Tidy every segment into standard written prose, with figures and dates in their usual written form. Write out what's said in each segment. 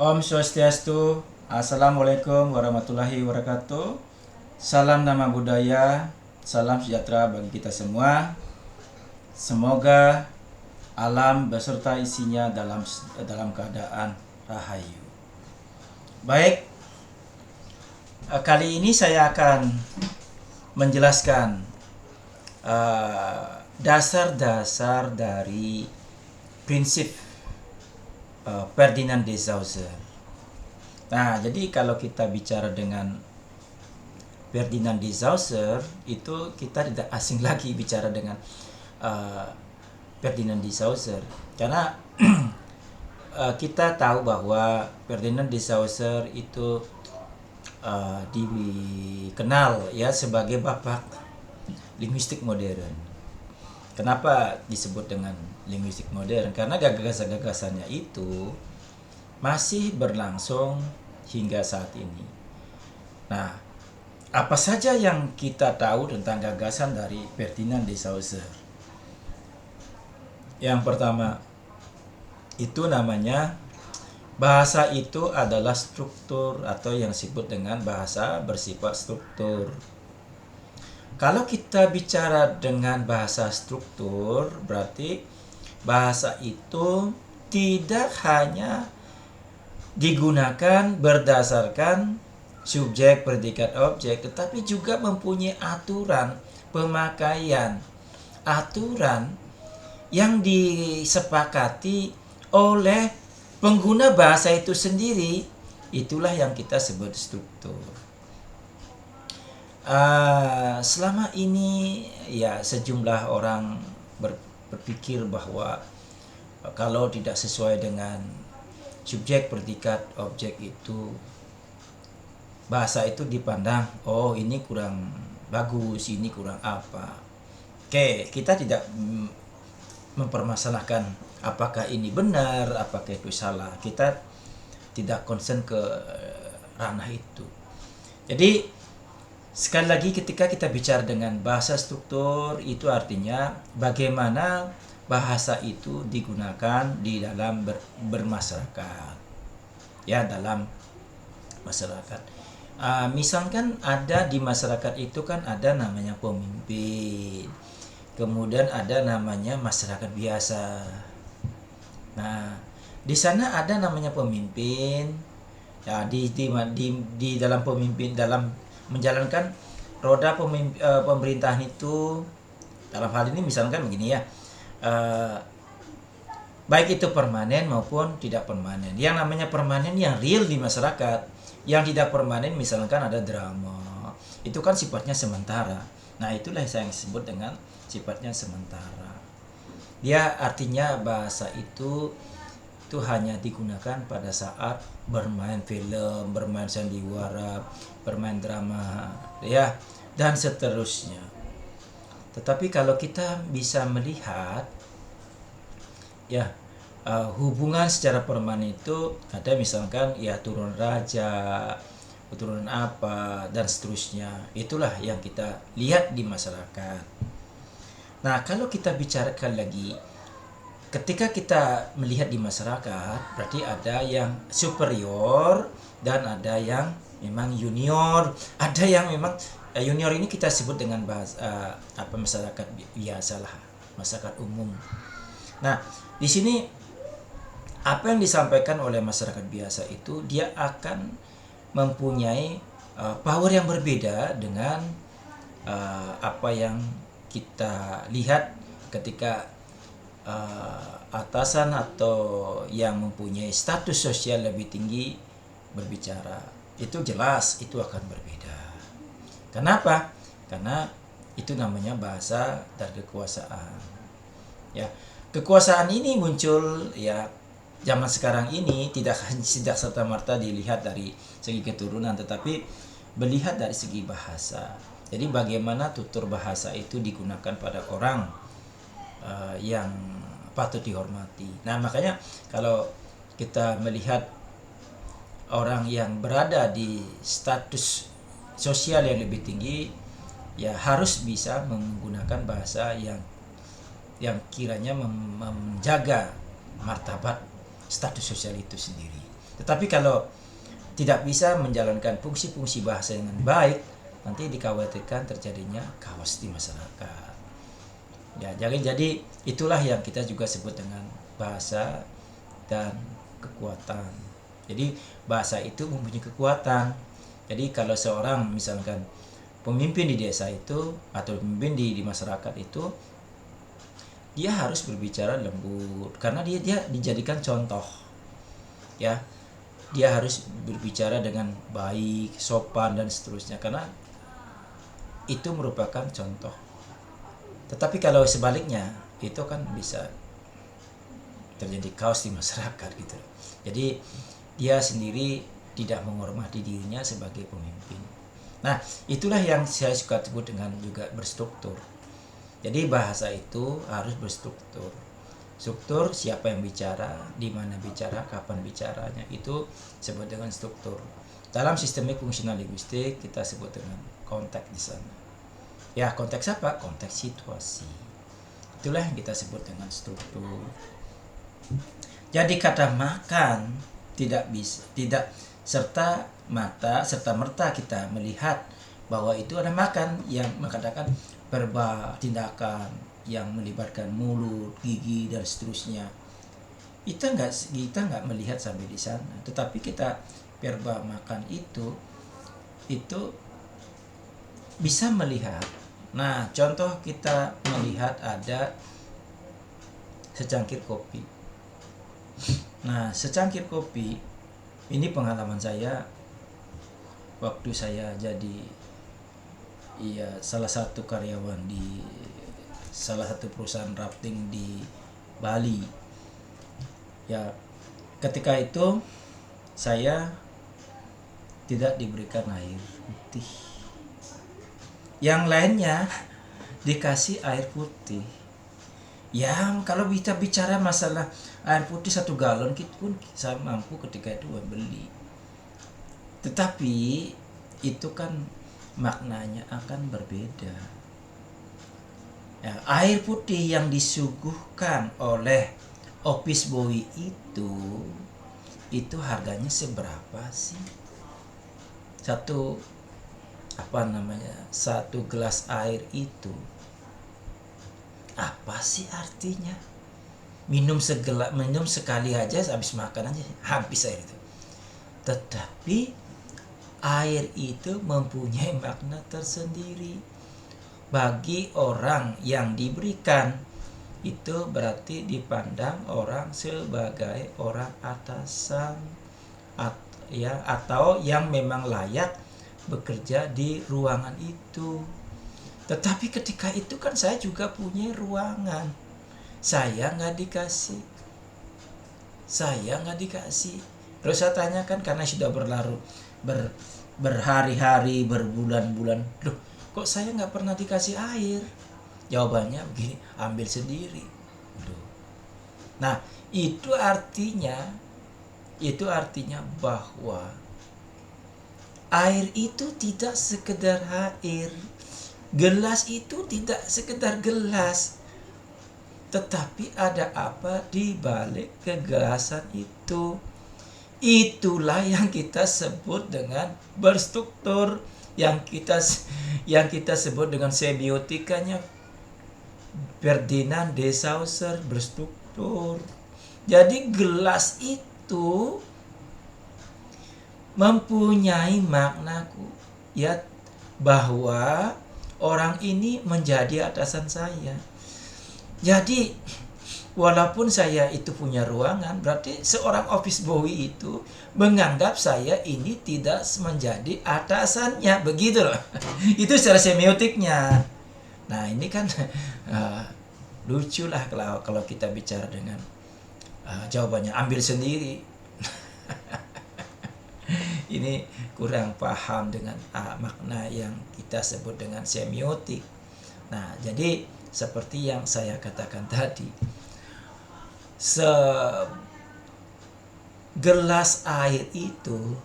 Om Swastiastu, Assalamualaikum warahmatullahi wabarakatuh. Salam nama budaya, salam sejahtera bagi kita semua. Semoga alam beserta isinya dalam keadaan rahayu. Baik, kali ini saya akan menjelaskan dasar-dasar dari prinsip Ferdinand de Saussure. Nah, jadi kalau kita bicara dengan Ferdinand de Saussure, itu kita tidak asing lagi bicara dengan uh, Ferdinand de Saussure, karena kita tahu bahwa Ferdinand de Saussure itu dikenal ya sebagai bapak linguistik modern. Kenapa disebut dengan linguistik modern? Karena gagasan-gagasannya itu masih berlangsung hingga saat ini. Nah, apa saja yang kita tahu tentang gagasan dari Ferdinand de Saussure? Yang pertama, itu namanya bahasa itu adalah struktur atau yang disebut dengan bahasa bersifat struktur. Kalau kita bicara dengan bahasa struktur, berarti bahasa itu tidak hanya digunakan berdasarkan subjek, predikat, objek, tetapi juga mempunyai aturan pemakaian. Aturan yang disepakati oleh pengguna bahasa itu sendiri, itulah yang kita sebut struktur. Selama ini ya sejumlah orang berpikir bahwa kalau tidak sesuai dengan subjek, predikat, objek itu bahasa itu dipandang, oh ini kurang bagus, ini kurang apa. Oke, kita tidak mempermasalahkan apakah ini benar, apakah itu salah. Kita tidak concern ke ranah itu. Jadi sekali lagi, ketika kita bicara dengan bahasa struktur, itu artinya bagaimana bahasa itu digunakan di dalam bermasyarakat, ya, dalam masyarakat. Misalkan ada di masyarakat itu kan ada namanya pemimpin, kemudian ada namanya masyarakat biasa. Nah, di sana ada namanya pemimpin, ya, di dalam pemimpin, dalam menjalankan roda pemerintahan itu, dalam hal ini misalkan begini ya, baik itu permanen maupun tidak permanen. Yang namanya permanen yang real di masyarakat, yang tidak permanen misalkan ada drama, itu kan sifatnya sementara. Nah, itulah yang disebut dengan sifatnya sementara. Dia artinya bahasa itu hanya digunakan pada saat bermain film, bermain sandiwara, bermain drama, ya, dan seterusnya. Tetapi kalau kita bisa melihat, ya, hubungan secara permanen itu ada misalkan ya turun raja, keturunan apa, dan seterusnya. Itulah yang kita lihat di masyarakat. Nah, kalau kita bicarakan lagi, ketika kita melihat di masyarakat, berarti ada yang superior dan ada yang memang junior. Ada yang memang junior ini kita sebut dengan bahasa masyarakat biasa lah, masyarakat umum. Nah, di sini apa yang disampaikan oleh masyarakat biasa itu dia akan mempunyai power yang berbeda dengan apa yang kita lihat ketika atasan atau yang mempunyai status sosial lebih tinggi berbicara. Itu jelas itu akan berbeda. Kenapa? Karena itu namanya bahasa dari kekuasaan. Ya, kekuasaan ini muncul ya zaman sekarang ini tidak serta-merta dilihat dari segi keturunan, tetapi melihat dari segi bahasa. Jadi bagaimana tutur bahasa itu digunakan pada orang yang patut dihormati. Nah, makanya kalau kita melihat orang yang berada di status sosial yang lebih tinggi, ya harus bisa menggunakan bahasa yang kiranya menjaga martabat status sosial itu sendiri. Tetapi kalau tidak bisa menjalankan fungsi-fungsi bahasa dengan baik, nanti dikhawatirkan terjadinya chaos di masyarakat. Ya, jadi itulah yang kita juga sebut dengan bahasa dan kekuatan. Jadi bahasa itu mempunyai kekuatan. Jadi kalau seorang misalkan pemimpin di desa itu atau pemimpin di masyarakat itu, dia harus berbicara lembut karena dia dijadikan contoh. Ya, dia harus berbicara dengan baik, sopan dan seterusnya karena itu merupakan contoh. Tetapi kalau sebaliknya itu kan bisa terjadi kaos di masyarakat gitu. Jadi dia sendiri tidak menghormati dirinya sebagai pemimpin. Nah, itulah yang saya suka sebut dengan juga berstruktur. Jadi bahasa itu harus berstruktur. Struktur siapa yang bicara, di mana bicara, kapan bicaranya, itu sebut dengan struktur. Dalam sistemik fungsional linguistik kita sebut dengan konteks di sana. Ya, konteks apa? Konteks situasi. Itulah yang kita sebut dengan struktur. Jadi kata makan tidak serta merta kita melihat bahwa itu ada makan yang mengatakan verbal, tindakan yang melibatkan mulut, gigi dan seterusnya. Kita nggak melihat sampai di sana. Tetapi kita verbal makan itu bisa melihat. Nah, contoh kita melihat ada secangkir kopi. Nah, secangkir kopi ini pengalaman saya waktu saya jadi salah satu karyawan di salah satu perusahaan rafting di Bali. Ya, ketika itu saya tidak diberikan air putih. Yang lainnya dikasih air putih. Ya, kalau kita bicara masalah air putih 1 galon kita pun saya mampu ketika itu beli. Tetapi itu kan maknanya akan berbeda. Ya, air putih yang disuguhkan oleh office boy itu harganya seberapa sih? Satu gelas air itu apa sih artinya? Minum sekali aja habis makan aja habis air itu. Tetapi air itu mempunyai makna tersendiri bagi orang yang diberikan. Itu berarti dipandang orang sebagai orang atasan atau yang memang layak bekerja di ruangan itu. Tetapi ketika itu kan saya juga punya ruangan, saya nggak dikasih. Terus saya tanyakan karena sudah berhari-hari, berbulan-bulan, loh kok saya nggak pernah dikasih air? Jawabannya begini, ambil sendiri. Nah, itu artinya bahwa air itu tidak sekedar air, gelas itu tidak sekedar gelas, tetapi ada apa di balik kegelasan itu. Itulah yang kita sebut dengan berstruktur, yang kita sebut dengan semiotikanya Ferdinand de Saussure, berstruktur. Jadi gelas itu mempunyai maknaku, ya, bahwa orang ini menjadi atasan saya. Jadi walaupun saya itu punya ruangan, berarti seorang office boy itu menganggap saya ini tidak menjadi atasannya, begitu loh. Itu secara semiotiknya. Nah, ini kan lucu lah kalau kita bicara dengan jawabannya ambil sendiri. Ini kurang paham dengan makna yang kita sebut dengan semiotik. Nah, jadi seperti yang saya katakan tadi, segelas air itu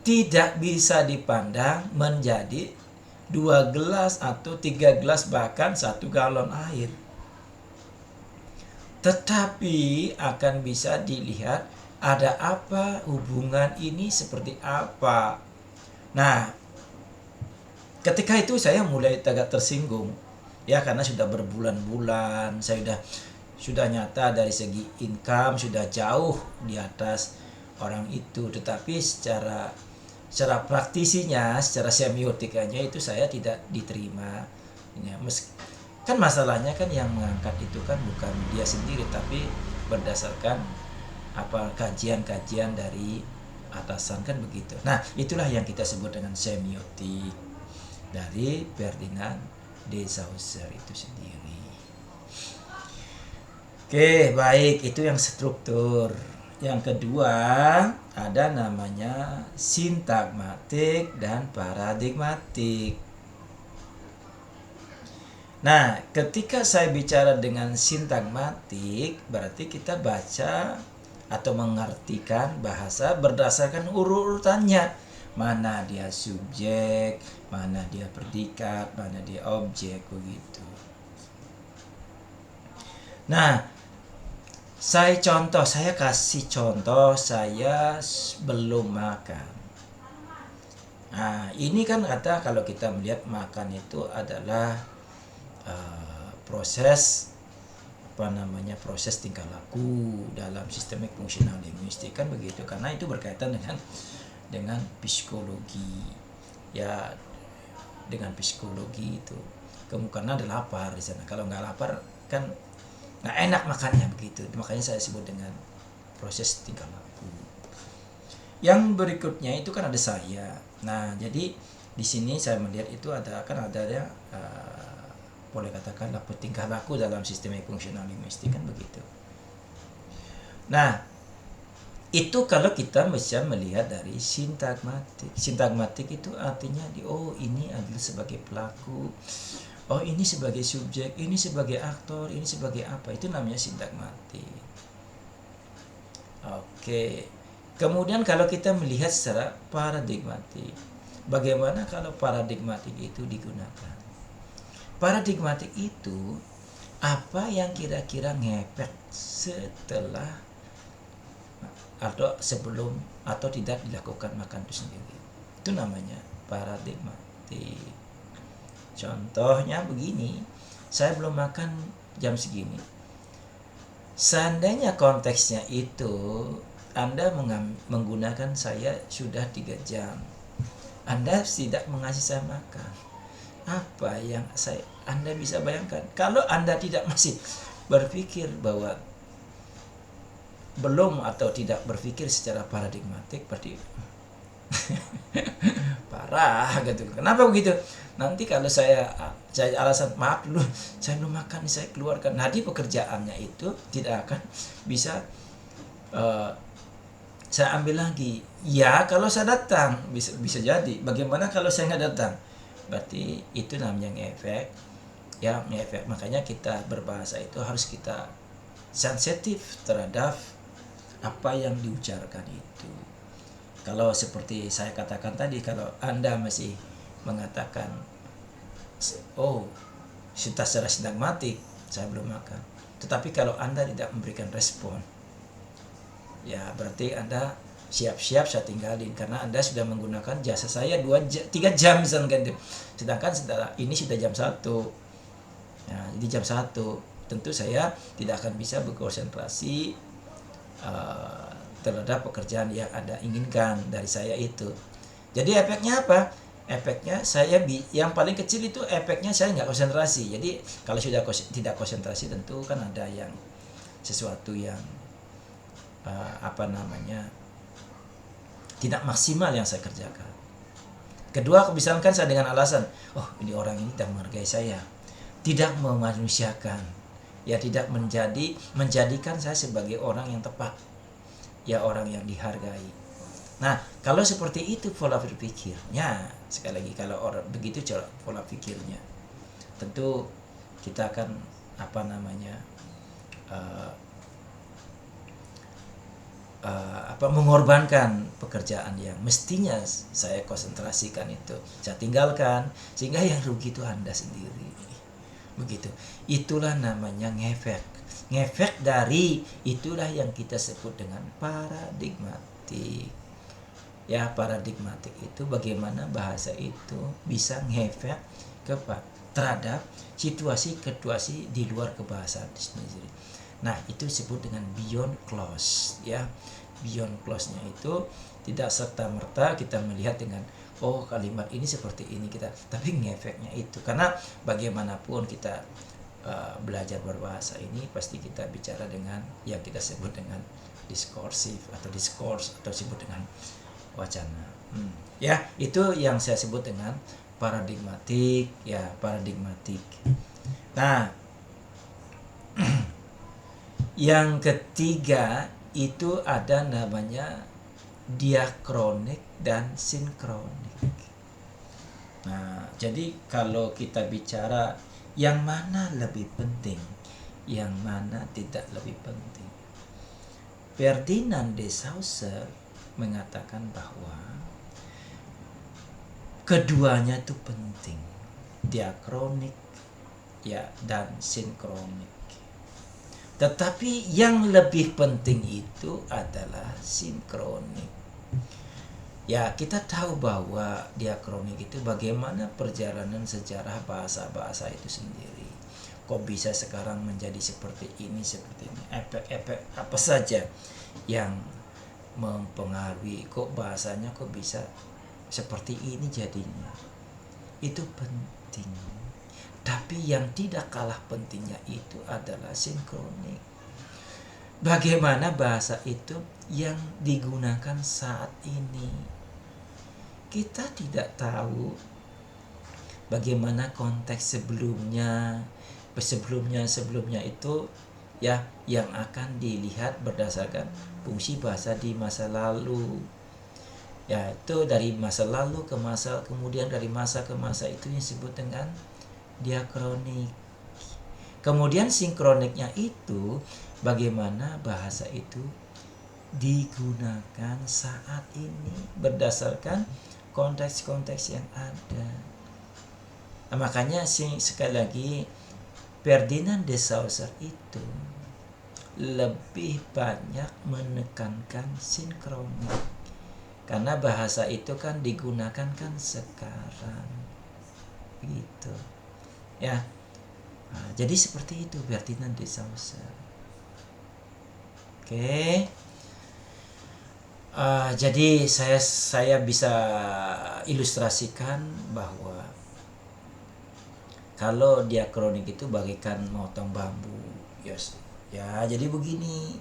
tidak bisa dipandang menjadi 2 gelas atau 3 gelas bahkan 1 galon air. tetapi akan bisa dilihat ada apa, hubungan ini seperti apa. Nah, ketika itu saya mulai agak tersinggung, ya, karena sudah berbulan-bulan saya sudah nyata dari segi income sudah jauh di atas orang itu, tetapi secara praktisinya, secara semiotikanya itu saya tidak diterima. Ya, kan masalahnya kan yang mengangkat itu kan bukan dia sendiri, tapi berdasarkan apa kajian-kajian dari atasan, kan begitu. Nah, itulah yang kita sebut dengan semiotik dari Ferdinand de Saussure itu sendiri. Oke, baik, itu yang struktur. Yang kedua ada namanya sintagmatik dan paradigmatik. Nah, ketika saya bicara dengan sintagmatik, berarti kita baca atau mengartikan bahasa berdasarkan urutannya. Mana dia subjek, mana dia predikat, mana dia objek, begitu. Nah, saya kasih contoh saya belum makan. Nah, ini kan kata kalau kita melihat makan itu adalah proses proses tingkah laku dalam sistemik fungsional linguistik, kan begitu, karena itu berkaitan dengan psikologi, ya, dengan psikologi itu karena ada lapar di sana. Kalau nggak lapar kan nggak enak makannya, begitu. Makanya saya sebut dengan proses tingkah laku. Yang berikutnya itu kan ada saya. Nah, jadi di sini saya melihat itu ada boleh katakanlah tingkah laku dalam sistem fungsional linguistik, kan begitu. Nah, itu kalau kita bisa melihat dari sintagmatik. Sintagmatik itu artinya ini adalah sebagai pelaku, ini sebagai subjek, ini sebagai aktor, ini sebagai apa. Itu namanya sintagmatik. Oke. Kemudian kalau kita melihat secara paradigmatik, bagaimana kalau paradigmatik itu digunakan? Paradigmatik itu apa yang kira-kira ngefek setelah atau sebelum atau tidak dilakukan makan itu sendiri. Itu namanya paradigmatik. Contohnya begini, saya belum makan jam segini. Seandainya konteksnya itu Anda menggunakan saya sudah 3 jam, Anda tidak mengasih saya makan, apa yang Anda bisa bayangkan? Kalau Anda tidak masih berpikir bahwa belum atau tidak berpikir secara paradigmatik, berarti parah gitu. Kenapa begitu? Nanti kalau saya alasan maaf dulu, saya belum makan, saya keluarkan. Nah, di pekerjaannya itu tidak akan bisa saya ambil lagi. Ya, kalau saya datang bisa jadi. Bagaimana kalau saya nggak datang? Berarti itu namanya ngefek, ya, ngefek. Makanya kita berbahasa itu harus kita sensitif terhadap apa yang diucapkan itu. Kalau seperti saya katakan tadi, kalau Anda masih mengatakan secara sintagmatik saya belum makan, tetapi kalau Anda tidak memberikan respon, ya berarti Anda siap-siap saya tinggalin, karena Anda sudah menggunakan jasa saya 3 jam misalkan. Sedangkan setelah ini sudah jam 1. Nah, jadi jam 1 tentu saya tidak akan bisa berkonsentrasi terhadap pekerjaan yang Anda inginkan dari saya itu. Jadi efeknya apa? Efeknya yang paling kecil itu efeknya saya nggak konsentrasi. Jadi kalau sudah tidak konsentrasi, tentu kan ada yang sesuatu yang tidak maksimal yang saya kerjakan. Kedua, misalkan saya dengan alasan, ini orang ini tidak menghargai saya, tidak memanusiakan, ya, tidak menjadikan saya sebagai orang yang tepat, ya, orang yang dihargai. Nah, kalau seperti itu pola berpikirnya, sekali lagi kalau orang begitu cara pola pikirnya, tentu kita akan mengorbankan pekerjaan yang mestinya saya konsentrasikan itu saya tinggalkan, sehingga yang rugi itu Anda sendiri, begitu. Itulah namanya ngefek. Ngefek dari itulah yang kita sebut dengan paradigmatik. Ya, paradigmatik itu bagaimana bahasa itu bisa ngefek terhadap situasi-situasi di luar kebahasaan sendiri. Nah, itu disebut dengan beyond clause, ya. Beyond clause-nya itu tidak serta-merta kita melihat dengan oh kalimat ini seperti ini kita, tapi ngefeknya itu. Karena bagaimanapun kita belajar berbahasa ini pasti kita bicara dengan yang kita sebut dengan diskursif atau diskurs atau sebut dengan wacana. Ya, itu yang saya sebut dengan paradigmatik, ya, paradigmatik. Nah, yang ketiga itu ada namanya diakronik dan sinkronik. Nah, jadi kalau kita bicara yang mana lebih penting, yang mana tidak lebih penting, Ferdinand de Saussure mengatakan bahwa keduanya itu penting, diakronik ya dan sinkronik. Tetapi yang lebih penting itu adalah sinkronik. Ya, kita tahu bahwa diakronik itu bagaimana perjalanan sejarah bahasa-bahasa itu sendiri. Kok bisa sekarang menjadi seperti ini, seperti ini. Efek-efek apa saja yang mempengaruhi kok bahasanya kok bisa seperti ini jadinya. Itu penting. Tapi yang tidak kalah pentingnya itu adalah sinkronik. Bagaimana bahasa itu yang digunakan saat ini. Kita tidak tahu bagaimana konteks sebelumnya itu ya yang akan dilihat berdasarkan fungsi bahasa di masa lalu. Ya, itu dari masa lalu ke masa, kemudian dari masa ke masa, itu yang disebut dengan diakronik. Kemudian sinkroniknya itu bagaimana bahasa itu digunakan saat ini berdasarkan konteks-konteks yang ada. Nah, makanya sekali lagi Ferdinand de Saussure itu lebih banyak menekankan sinkronik karena bahasa itu kan digunakan kan sekarang gitu ya. Nah, jadi seperti itu Ferdinand de Saussure. Oke. Jadi saya bisa ilustrasikan bahwa kalau diakronik itu bagaikan motong bambu, yes. Ya, jadi begini,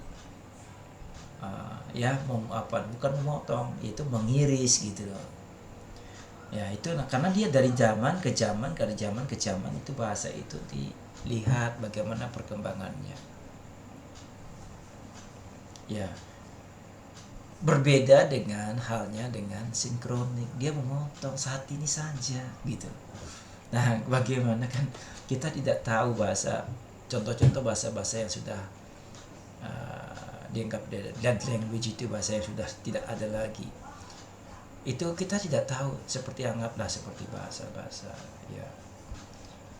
ya bukan memotong, itu mengiris gitu loh. Ya itu karena dia dari zaman ke zaman itu bahasa itu dilihat bagaimana perkembangannya. Ya. Berbeda dengan halnya dengan sinkronik, dia memotong saat ini saja gitu. Nah, bagaimana kan kita tidak tahu contoh-contoh bahasa-bahasa yang sudah dianggap dead language, itu bahasa yang sudah tidak ada lagi. Itu kita tidak tahu, seperti anggaplah seperti bahasa-bahasa ya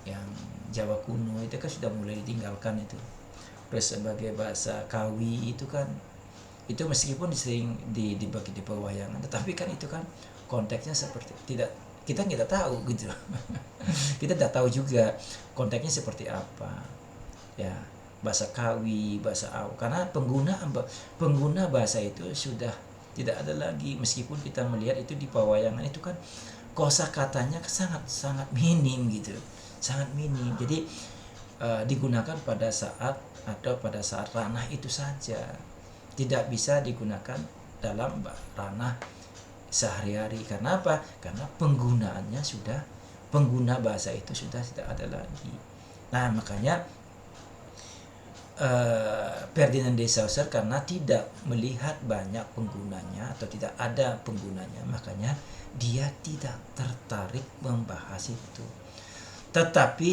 yang Jawa kuno itu kan sudah mulai ditinggalkan itu. Terus sebagai bahasa Kawi itu kan itu meskipun sering dibagi di pewayangan, tetapi kan itu kan konteksnya seperti kita tidak tahu gitu. Kita tidak tahu juga konteksnya seperti apa ya, bahasa Kawi, bahasa Awu, karena pengguna bahasa itu sudah tidak ada lagi. Meskipun kita melihat itu di pewayangan itu kan kosakatanya sangat minim gitu, sangat minim. Jadi digunakan pada saat ranah itu saja, tidak bisa digunakan dalam ranah sehari-hari. Karena apa? Karena pengguna bahasa itu sudah tidak ada lagi. Nah, makanya Ferdinand de Saussure karena tidak melihat banyak penggunanya atau tidak ada penggunanya, makanya dia tidak tertarik membahas itu. Tetapi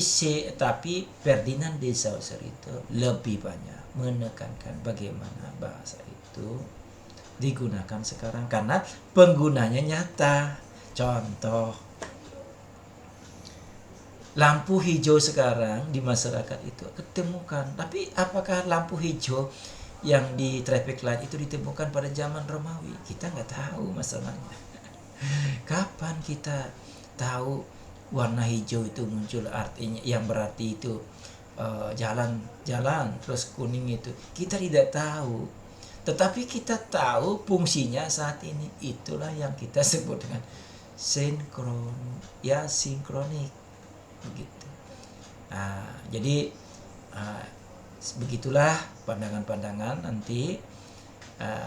Ferdinand de Saussure itu lebih banyak menekankan bagaimana bahasa itu digunakan sekarang karena penggunanya nyata. Contoh, lampu hijau sekarang di masyarakat itu ketemukan. Tapi apakah lampu hijau yang di traffic light itu ditemukan pada zaman Romawi? Kita nggak tahu masalahnya. Kapan kita tahu warna hijau itu muncul, artinya yang berarti itu jalan, terus kuning itu kita tidak tahu. Tetapi kita tahu fungsinya saat ini, itulah yang kita sebut dengan sinkronik begitu. Nah, jadi begitulah pandangan-pandangan. Nanti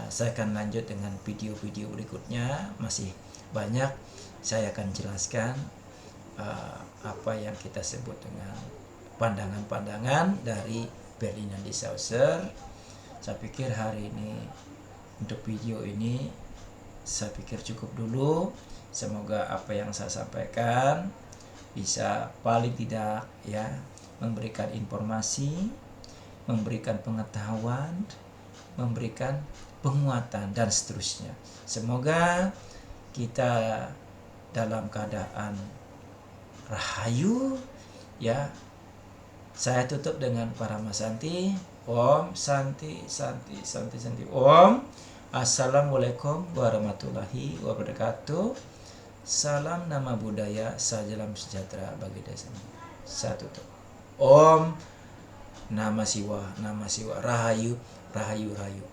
saya akan lanjut dengan video-video berikutnya, masih banyak saya akan jelaskan apa yang kita sebut dengan pandangan-pandangan dari Ferdinand de Saussure. Saya pikir hari ini untuk video ini saya pikir cukup dulu. Semoga apa yang saya sampaikan bisa paling tidak ya memberikan informasi, memberikan pengetahuan, memberikan penguatan dan seterusnya. Semoga kita dalam keadaan rahayu ya. Saya tutup dengan Paramasanti. Om Santi Santi Santi Santi. Om. Assalamualaikum warahmatullahi wabarakatuh. Salam nama budaya, salam sejahtera bagi desa. Saya tutup. Om Nama Siwa, Rahayu, Rahayu, Rahayu.